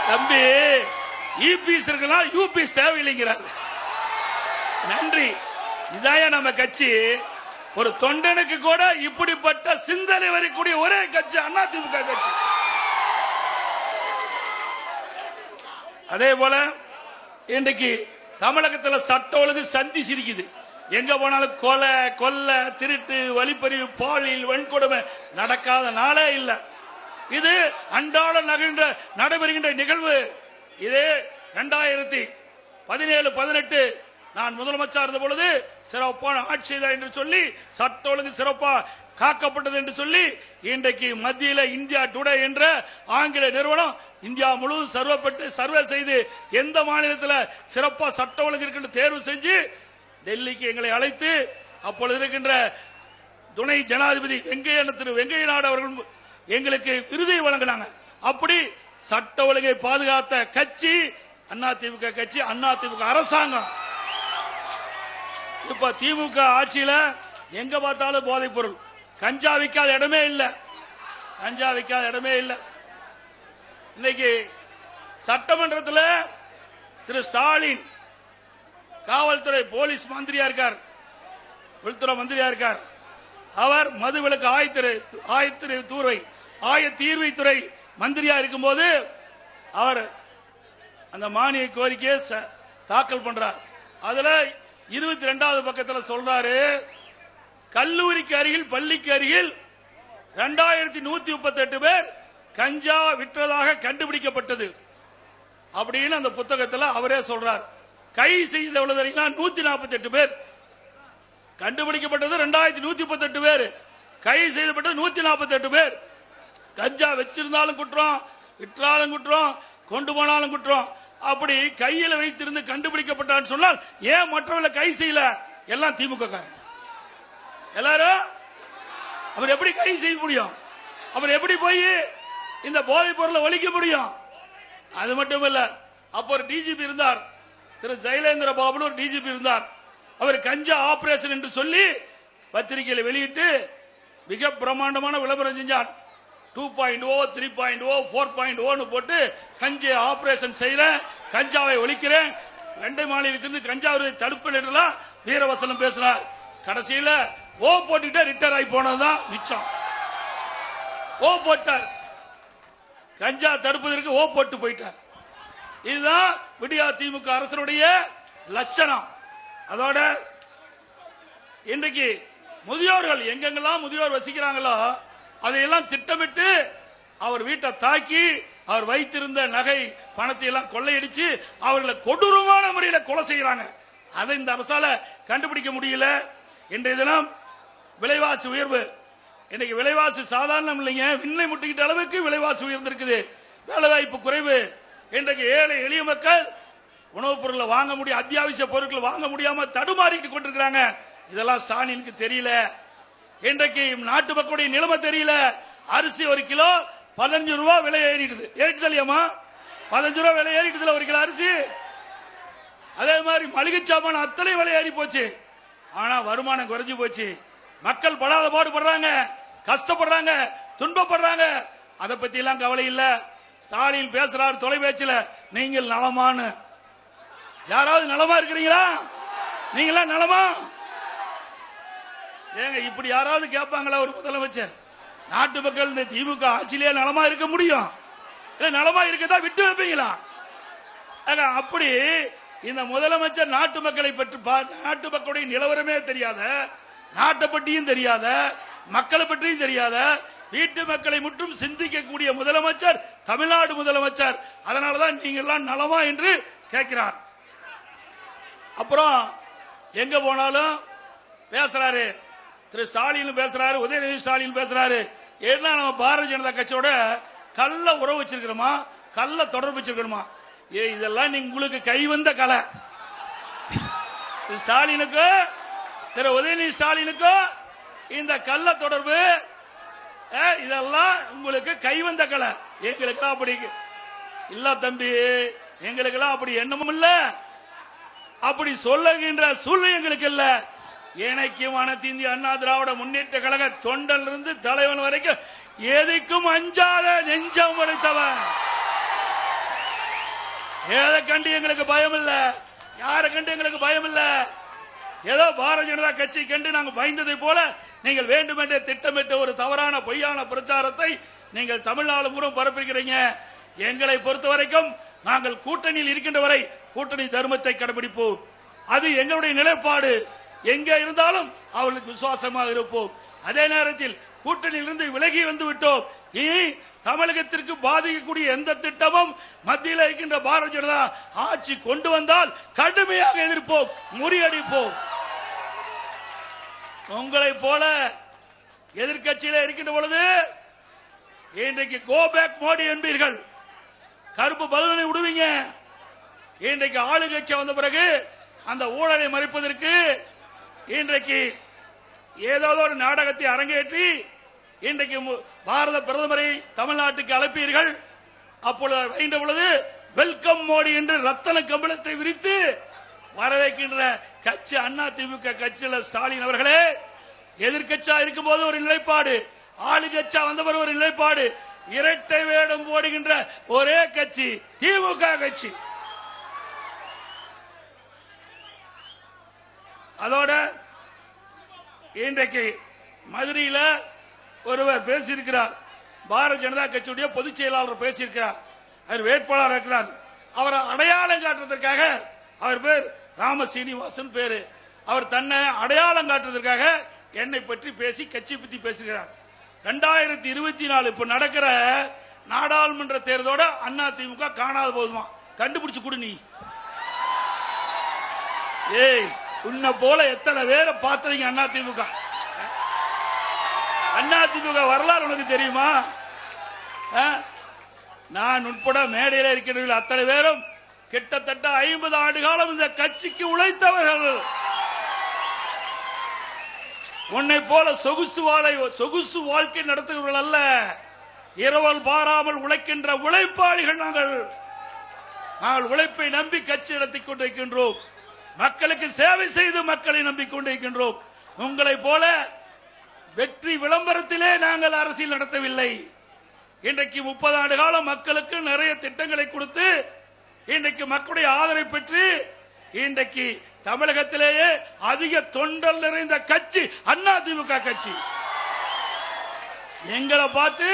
தம்பி இபிஎஸ் இருக்கலாம் யூபிஎஸ் தேவையில்லைங்கிறார். நன்றி. இதாய நம்ம கட்சி. ஒரு தொண்டனுக்கு கூட இப்படிப்பட்ட சிந்தனை வரக்கூடிய ஒரே கட்சி அதிமுக கட்சி. அதே போல இன்றைக்கு தமிழகத்தில் சட்ட ஒழுங்கு சந்தி சிரிக்குது. எங்க போனாலும் கொலை, கொல்ல, திருட்டு, வழிப்பறிவு, பாலியல் வன்கொடுமை நடக்காத நாளே இல்லை. இது அன்றாட நடைபெறுகின்ற நிகழ்வு. இது 2017-18 நான் முதலமைச்சர் இருந்த பொழுது சிறப்பான ஆட்சி என்று சொல்லி சட்ட ஒழுங்கு சிறப்பா காக்கப்பட்டது என்று சொல்லி இன்றைக்கு மத்தியில் இந்தியா டுடே என்ற ஆங்கில நிறுவனம் இந்தியா முழுவதும் சர்வே செய்து எந்த மாநிலத்தில் சிறப்பா சட்ட ஒழுங்கு இருக்கின்ற தேர்வு செஞ்சு டெல்லிக்கு எங்களை அழைத்து அப்பொழுது இருக்கின்ற துணை ஜனாதிபதி வெங்கைய நாயுடு அவர்கள் எங்களுக்கு விருதை வழங்கினாங்க. அப்படி சட்ட ஒழுங்கை பாதுகாத்த கட்சி அதிமுக கட்சி, அதிமுக அரசாங்கம். இப்ப திமுக ஆட்சியில எங்க பார்த்தாலும் போதைப் பொருள். கஞ்சா விற்காத இடமே இல்லை. கஞ்சா விற்காத இடமே இல்லை. இன்னைக்கு சட்டமன்றத்தில் திரு ஸ்டாலின் காவல்துறை போலீஸ் மந்திரியா இருக்கார், உள்துறை மந்திரியா இருக்கார். அவர் மதுவிலக்கு ஆய தீர்வைத்துறை மந்திரியா இருக்கும் போது அவர் அந்த மானிய கோரிக்கையை தாக்கல் பண்றார். அதுல 22வது பக்கத்தில் சொல்றாரு, கல்லூரிக்கு அருகில் பள்ளிக்கு அருகில் 2138 பேர் கஞ்சா விற்றதாக கண்டுபிடிக்கப்பட்டது அப்படின்னு அந்த புத்தகத்தில் அவரே சொல்றார். கை செய்தவளவு 148 பேர் கண்டுபிடிக்கப்பட்டது. 2138 பேர் கை செய்யப்பட்டது 148 பேர். கஞ்சா வச்சிருந்தாலும் குற்றம், விற்றாலும் குற்றம், கொண்டு போனாலும் குற்றம். அப்படி கையில வைத்திருந்து கண்டுபிடிக்கப்பட்டான்னு சொன்னால் ஏன் மற்றவர்களை கை செய்யல? எல்லாம் திமுக எல்லாரும். அவர் எப்படி கை செய்ய முடியும்? அவர் எப்படி போய் இந்த போதைப் பொருளை ஒழிக்க முடியும்? அது மட்டும் இல்ல, அப்போ ஒரு டிஜிபி இருந்தார், திரு ஜெயலேந்திர பாபு ஒரு டிஜிபி இருந்தார். அவர் கஞ்சா ஆபரேஷன் என்று சொல்லி பத்திரிகையில் வெளியிட்டு மிக பிரம்மாண்டமான விளம்பரம் செஞ்சார். 2.0, 3.0, 4.0 போட்டு கஞ்சா ஆபரேஷன் செய்யறேன், கஞ்சாவை ஒழிக்கிறேன், வெண்டை மாநிலத்திலிருந்து கஞ்சா தடுப்பு என்றெல்லாம் வீரவசனம் பேசினார். கடைசியில் ஓ போட்டுட்டு ரிட்டர் ஆகி போனதுதான் மிச்சம். ஓ போட்டார், கஞ்சா தடுப்பதற்கு ஓ போட்டு போயிட்டார். இதுதான் விடியா திமுக அரசனுடைய லட்சணம். அதோட இன்றைக்கு முதியோர்கள் எங்கெங்கெல்லாம் முதியோர் வசிக்கிறாங்களோ அதையெல்லாம் திட்டமிட்டு அவர் வீட்டை தாக்கி அவர் வைத்திருந்த நகை பணத்தை எல்லாம் கொள்ளையடிச்சு அவர்களை கொடூரமான முறையில் கொலை செய்யறாங்க. அதை இந்த அரசால கண்டுபிடிக்க முடியல. இன்றைய தினம் விலைவாசி உயர்வு. இன்னைக்கு விலைவாசி சாதாரணம் இல்லைங்க, விண்ணை முட்டிக்கிட்ட அளவுக்கு விலைவாசி உயர்ந்திருக்குது. வேலைவாய்ப்பு குறைவு. இன்றைக்கு ஏழை எளிய மக்கள் உணவுப் பொருட்களை வாங்க முடியும், அத்தியாவசிய பொருட்களை வாங்க முடியாம தடுமாறிட்டு கொண்டிருக்கிறாங்க. இதெல்லாம் ஸ்டாலினுக்கு தெரியல. இன்றைக்கு நாட்டு மக்களுடைய நிலைமை தெரியல. அரிசி 1 கிலோ 15 ரூபா விலை ஏறிடுது. ஏறிட்டு இல்லையாமா? 15 ரூபா விலை ஏறிட்டு 1 கிலோ அரிசி. அதே மாதிரி மளிகை சாமான் அத்தனை விலை ஏறி போச்சு. ஆனா வருமானம் குறைஞ்சு போச்சு. மக்கள் படாத பாடுபடுறாங்க, கஷ்டப்படுறாங்க, துன்பப்படுறாங்க. அதை பத்தி எல்லாம் கவலை இல்ல. ஸ்டாலின் பேசுறாரு தொலைபேச்சில, நீங்கள் நலமானு. யாராவது நலமா இருக்கிறீங்களா? நீங்களா நலமா? ஏங்க இப்படி யாராவது கேட்பாங்களா? ஒரு முதலமைச்சர் நாட்டு மக்கள் இந்த திமுக ஆட்சியிலே நலமா இருக்க முடியும்? நலமா இருக்கதான் விட்டு வைப்பீங்களா? அப்படி இந்த முதலமைச்சர் நாட்டு மக்களை பற்றி, நாட்டு மக்களுடைய நிலவரமே தெரியாத, நாட்டை பற்றியும் தெரியாத, மக்களை பற்றியும் தெரியாத, வீட்டு மக்களை மட்டும் சிந்திக்கக்கூடிய முதலமைச்சர் தமிழ்நாடு முதலமைச்சர். அதனாலதான் நீங்க எல்லாம் நலமா என்று கேட்கிறார். அப்புறம் எங்க போனாலும் பேசுறாரு திரு ஸ்டாலின் பேசுறாரு, உதயநிதி ஸ்டாலின் பேசுறாரு. ஏன்னா நம்ம பாரதிய ஜனதா கட்சியோட கள்ள உறவு வச்சிருக்கிறோமா, கள்ள தொடர்பு வச்சிருக்கணுமா? இதெல்லாம் உங்களுக்கு கை வந்த கலை. ஸ்டாலினுக்கு திரு உதயநிதி ஸ்டாலினுக்கு இந்த கள்ள தொடர்பு இதெல்லாம் உங்களுக்கு கை வந்த கலை. எங்களுக்கு அப்படி இல்ல தம்பி, எங்களுக்கெல்லாம் அப்படி எண்ணமும் இல்ல, அப்படி சொல்லுகின்ற சூழ்நிலை எங்களுக்கு இல்ல. எனக்கும் அனைத்து இந்திய அண்ணா திராவிட முன்னேற்ற கழக தொண்டல் இருந்து தலைவன் வரைக்கும் எதைக்கும் அஞ்சாத நெஞ்சம் படைத்தவன். எதை கண்டு எங்களுக்கு பயம் இல்ல, யாரை கண்டு எங்களுக்கு பயம் இல்ல. ஏதோ பாரதிய ஜனதா கட்சி கண்டு நாங்கள் பயந்ததை போல நீங்கள் வேண்டுமென்றே திட்டமிட்ட ஒரு தவறான பொய்யான பிரச்சாரத்தை நீங்கள் தமிழ்நாடு முழுவதும் பரப்புகிறீங்க. எங்களை பொறுத்த வரைக்கும் நாங்கள் கூட்டணியில் இருக்கின்ற வரை கூட்டணி தர்மத்தை கடைபிடிப்போம். அது எங்களுடைய நிலைப்பாடு. எங்கே இருந்தாலும் அவர்களுக்கு விசுவாசமாக இருப்போம். அதே நேரத்தில் கூட்டணியிலிருந்து விலகி வந்து விட்டோம். இனி தமிழகத்திற்கு பாதிக்கக்கூடிய எந்த திட்டமும் மத்தியில் இருக்கின்ற பாரதிய ஜனதா ஆட்சி கொண்டு வந்தால் கடுமையாக எதிர்ப்போம், முறியடிப்போம். உங்களை போல எதிர்கட்சியில் இருக்கின்ற பொழுது இன்றைக்கு கோ பேக் மோடி என்பீர்கள், கருப்பு பலூனை விடுவீங்க. இன்றைக்கு ஆளுங்கட்சி வந்த பிறகு அந்த ஊழலை மறைப்பதற்கு இன்றைக்கு ஏதோ ஒரு நாடகத்தை அரங்கேற்றி இன்றைக்கு பாரத பிரதமரை தமிழ்நாட்டுக்கு அழைப்பீர்கள். அப்பொழுது வைந்த பொழுது வெல்கம் மோடி என்று ரத்தன கம்பளத்தை விரித்து வரவேற்கின்ற கட்சி அதிமுக கட்சியில் ஸ்டாலின் அவர்களே, எதிர்கட்சியா இருக்கும் போது ஒரு நிலைப்பாடு, ஆளுங்கட்சியா வந்தவர் ஒரு நிலைப்பாடு, இரட்டை வேடம் போடுகின்ற ஒரே கட்சி திமுக கட்சி. அதோட இன்றைக்கு மதுரையில் ஒருவர் பேசியிருக்கிறார், பாரதிய ஜனதா கட்சியுடைய பொதுச் செயலாளர் பேசியிருக்கிறார், அவர் வேட்பாளர் இருக்கிறார். அவரை அடையாளம் காட்டுறதற்காக, அவர் பேர் ராம சீனிவாசன் பேரு, அவர் தன்னை அடையாளம் காட்டுறதற்காக என்னை பற்றி பேசி கட்சி பற்றி பேசுகிறார். 2024 இப்ப நடக்கிற நாடாளுமன்ற தேர்தலோட அதிமுக காணாத போதுமா, கண்டுபிடிச்சு கொடு நீ. ஏய், உன்னை போல எத்தனை பேரை பார்த்தீங்க அதிமுக? அதிமுக வரலாறு உனக்கு தெரியுமா? நான் உட்பட மேடையில் இருக்கிற அத்தனை பேரும் கிட்டத்தட்ட 50 ஆண்டு காலம் இந்த கட்சிக்கு உழைத்தவர்கள். உன்னை போல சொகுசு வாழ்க்கை நடத்துகிறவர்கள் அல்ல, இரவல் பாராமல் உழைக்கின்ற உழைப்பாளிகள். நாங்கள் உழைப்பை நம்பி கட்சி நடத்தி கொண்டிருக்கின்றோம், மக்களுக்கு சேவை செய்து மக்களை நம்பிக்கொண்டிருக்கின்றோம். உங்களை போல வெற்றி விளம்பரத்திலே நாங்கள் அரசியல் நடத்தவில்லை. இன்றைக்கு 30 ஆண்டு காலம் மக்களுக்கு நிறைய திட்டங்களை கொடுத்து இன்றைக்கு மக்களுடைய ஆதரவை பெற்று இன்றைக்கு தமிழகத்திலேயே அதிக தொண்டல் நிறைந்த கட்சி அதிமுக கட்சி. எங்களை பார்த்து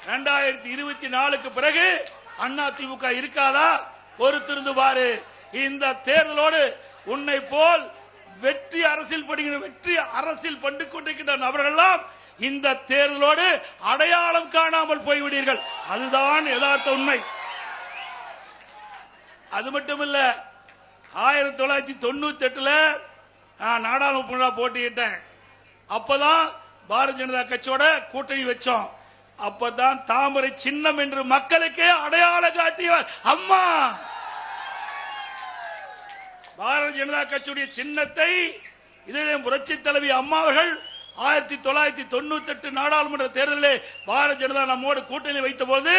2024க்கு பிறகு அதிமுக இருக்காதா? பொறுத்திருந்து பாரு. இந்த தேர்தலோடு உன்னை போல் வெற்றி அரசியல் பண்ணி கொண்டிருக்கின்ற நபர்கள்லாம் இந்த தேர்தலோடு அடையாளம் காணாமல் போய்விடுவீர்கள். அதுதான் யதார்த்த உண்மை. அது மட்டுமல்ல, 1998 நான் நாடாளுமன்ற போட்டியிட்டேன். அப்பதான் பாரதிய ஜனதா கட்சியோட கூட்டணி வச்சோம். அப்பதான் தாமரை சின்னம் என்று மக்களுக்கே அடையாளம் காட்டியவர் அம்மா. பாரதிய ஜனதா கட்சியுடைய சின்னத்தை இதே புரட்சி தலைவி அம்மா அவர்கள் 1998 நாடாளுமன்ற தேர்தலில் பாரதிய ஜனதா நம்மோடு கூட்டணி வைத்த போது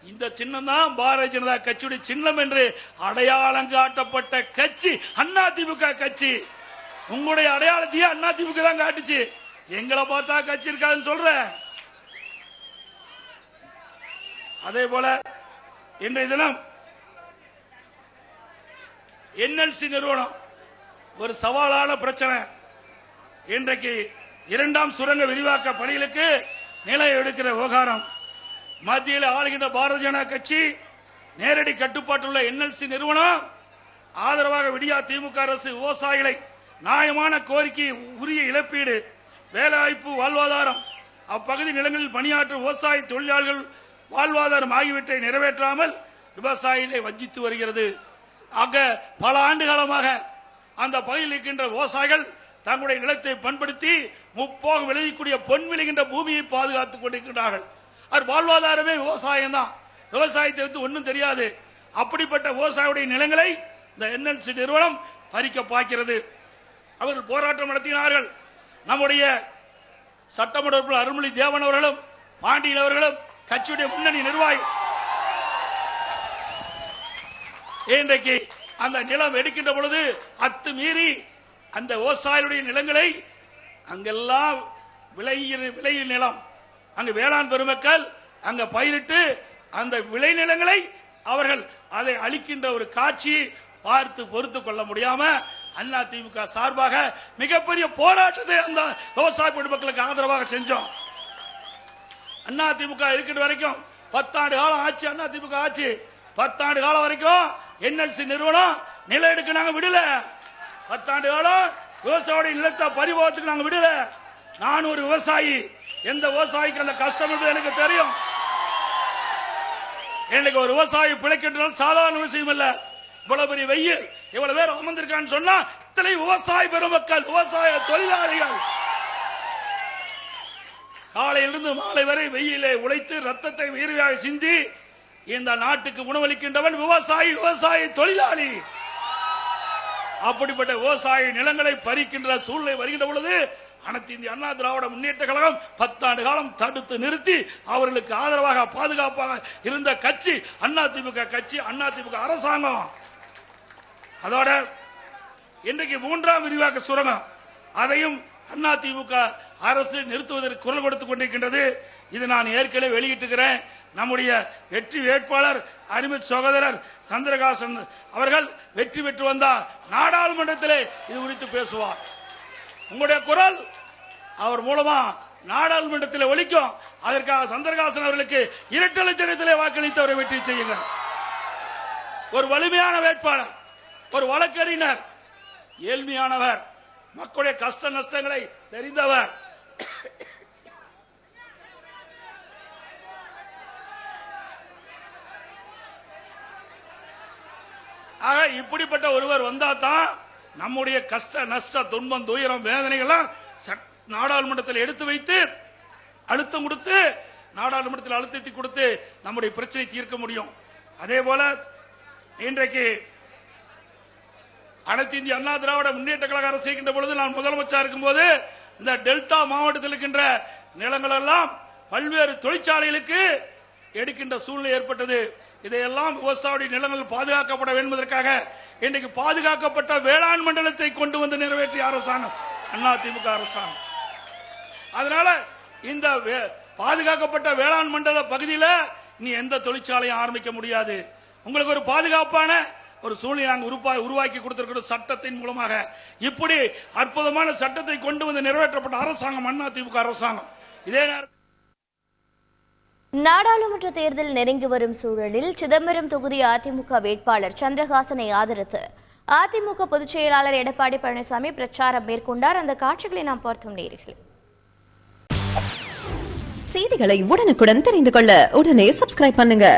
இந்த சின்னம் தான் பாரதிய ஜனதா கட்சியுடைய சின்னம் என்று அடையாளம் காட்டப்பட்ட கட்சி அதிமுக கட்சி. உங்களுடைய அடையாளத்தையே அதிமுக தான் காட்டுச்சு. எங்களை பார்த்தா கட்சி இருக்காதுன்னு சொல்ற. அதே போல இன்றைய தினம் என்எல்சி நிறுவனம் ஒரு சவாலான பிரச்சனை. இன்றைக்கு 2ஆம் சுரங்க விரிவாக்க பணிகளுக்கு நிலை எடுக்கிற விவகாரம். மத்தியில் ஆளுகின்ற பாரதிய ஜனதா கட்சி நேரடி கட்டுப்பாட்டில் உள்ள என்எல்சி நிறுவனம் ஆதரவாக விடியா திமுக அரசு விவசாயிகளை நியாயமான கோரிக்கை, உரிய இழப்பீடு, வேலைவாய்ப்பு, வாழ்வாதாரம், அப்பகுதி நிலங்களில் பணியாற்றும் விவசாய தொழிலாளர்கள் வாழ்வாதாரம் ஆகியவற்றை நிறைவேற்றாமல் விவசாயிகளை வஞ்சித்து வருகிறது. ஆக பல ஆண்டு காலமாக அந்த பகுதியில் இருக்கின்ற விவசாயிகள் தங்களுடைய நிலத்தை பண்படுத்தி முப்போக விளையக்கூடிய பொன் விளைகின்ற பூமியை பாதுகாத்துக் கொண்டிருக்கின்றார்கள். அவர் வாழ்வாதாரமே விவசாயம் தான். விவசாயத்தை வந்து ஒன்றும் தெரியாது. அப்படிப்பட்ட விவசாயியுடைய நிலங்களை இந்த என்எல்சி நிறுவனம் பறிக்க பார்க்கிறது. அவர்கள் போராட்டம் நடத்தினார்கள். நம்முடைய சட்டமன்ற உறுப்பினர் அருள்மொழி தேவன் அவர்களும் பாண்டியன் அவர்களும் கட்சியுடைய முன்னணி நிர்வாகி இன்றைக்கு அந்த நிலம் எடுக்கின்ற பொழுது அத்துமீறி அந்த விவசாயியுடைய நிலங்களை அங்கெல்லாம் விளையும் நிலம், அங்கு வேளாண் பெருமக்கள் அங்க பயிரிட்டு அந்த விளைநிலங்களை அவர்கள் அதை அளிக்கின்ற ஒரு காட்சி பார்த்து பொறுத்து கொள்ள முடியாம அதிமுக சார்பாக மிகப்பெரிய போராட்டத்தை அந்த விவசாய பெருமக்களுக்கு ஆதரவாக செஞ்சோம். அதிமுக இருக்கிற வரைக்கும் 10 ஆண்டு காலம் ஆட்சி, அதிமுக ஆட்சி 10 ஆண்டு காலம் வரைக்கும் NLC நிறுவனம் நிலம் எடுக்க நாங்க விடல. 10 ஆண்டு காலம் விவசாயியோட நிலத்தை பறிபோகத்துக்கு நாங்க விடல. நான் ஒரு விவசாயி, எந்த விவசாயிக்கு அந்த கஷ்டம் என்பது எனக்கு தெரியும். எனக்கு ஒரு விவசாயி பிழைக்கின்றால் சாதாரண விஷயம் இல்ல. இவ்வளவு பெரிய வெயில், இவ்வளவு பேர் அமர்ந்திருக்கான்னு சொன்னா இத்தனை விவசாய பெருமக்கள், விவசாய தொழிலாளிகள் காலையிலிருந்து மாலை வரை வெயிலே உழைத்து ரத்தத்தை உயிர்வையாக சிந்தி இந்த நாட்டுக்கு உணவளிக்கின்றவன் விவசாயி, விவசாய தொழிலாளி. அப்படிப்பட்ட விவசாய நிலங்களை பறிக்கின்ற சூழ்நிலை வருகின்ற பொழுது அனைத்து இந்திய அண்ணா திராவிட முன்னேற்ற கழகம் 10 ஆண்டு காலம் தடுத்து நிறுத்தி அவர்களுக்கு ஆதரவாக பாதுகாப்பாக இருந்த கட்சி அதிமுக கட்சி, அதிமுக அரசாங்கம். அதோட இன்றைக்கு 3ஆம் விரிவாக்க சுரங்கம் அதையும் அதிமுக அரசு நிறுத்துவதற்கு குரல் கொடுத்துக் கொண்டிருக்கின்றது. இது நான் ஏற்கனவே வெளியிட்டிருக்கிறேன். நம்முடைய வெற்றி வேட்பாளர் அருமை சகோதரர் சந்திரகாசன் அவர்கள் வெற்றி பெற்று வந்தார், நாடாளுமன்றத்திலே இது குறித்து பேசுவார். உங்களுடைய குரல் அவர் மூலமா நாடாளுமன்றத்தில் ஒலிக்கும். அதற்காக சந்திரகாசன் அவர்களுக்கு 2 லட்சத்திலே வாக்களித்து அவரை வெற்றி செய்யுங்கள். ஒரு வலிமையான வேட்பாளர், ஒரு வழக்கறிஞர், ஏழ்மையானவர், மக்களுடைய கஷ்ட நஷ்டங்களை தெரிந்தவர். ஆக இப்படிப்பட்ட ஒருவர் வந்தா தான் நம்முடைய கஷ்ட நஷ்ட துன்பம் துயரம் வேதனைகள்லாம் நாடாளுமன்றத்தில் எடுத்து வைத்து அழுத்தம் கொடுத்து, நாடாளுமன்றத்தில் அழுத்தத்தை கொடுத்து நம்முடைய பிரச்சனை தீர்க்க முடியும். அதே போல இன்றைக்கு அனைத்து இந்திய அண்ணா திராவிட முன்னேற்ற கழக அரசு இருக்கின்ற பொழுது நான் முதலமைச்சர் இருக்கும் போது இந்த டெல்டா மாவட்டத்தில் இருக்கின்ற நிலங்கள் எல்லாம் பல்வேறு தொழிற்சாலைகளுக்கு எடுக்கின்ற சூழ்நிலை ஏற்பட்டது. இதையெல்லாம் விவசாய நிலங்கள் பாதுகாக்கப்பட வேண்டும் என்பதற்காக இன்றைக்கு பாதுகாக்கப்பட்ட வேளாண் மண்டலத்தை கொண்டு வந்து நிறைவேற்றிய அரசாங்கம் அதிமுக அரசாங்கம். அதனால இந்த பாதுகாக்கப்பட்ட வேளாண் மண்டல பகுதியில் நீ எந்த தொழிற்சாலையும் ஆரம்பிக்க முடியாது. உங்களுக்கு ஒரு பாதுகாப்பான ஒரு சூழ்நிலை நாங்கள் உருவாக்கி கொடுத்திருக்கிற சட்டத்தின் மூலமாக இப்படி அற்புதமான சட்டத்தை கொண்டு வந்து நிறைவேற்றப்பட்ட அரசாங்கம் அதிமுக அரசாங்கம். இதே நேரத்தில் நாடாளுமன்ற தேர்தல் நெருங்கி வரும் சூழலில் சிதம்பரம் தொகுதி அதிமுக வேட்பாளர் சந்திரகாசனை ஆதரித்து அதிமுக பொதுச் செயலாளர் எடப்பாடி பழனிசாமி பிரச்சாரம் மேற்கொண்டார். அந்த காட்சிகளை நாம் பார்த்தோம். நேயர்களே, செய்திகளை உடனுக்குடன் தெரிந்து கொள்ள உடனே சப்ஸ்கிரைப் பண்ணுங்க.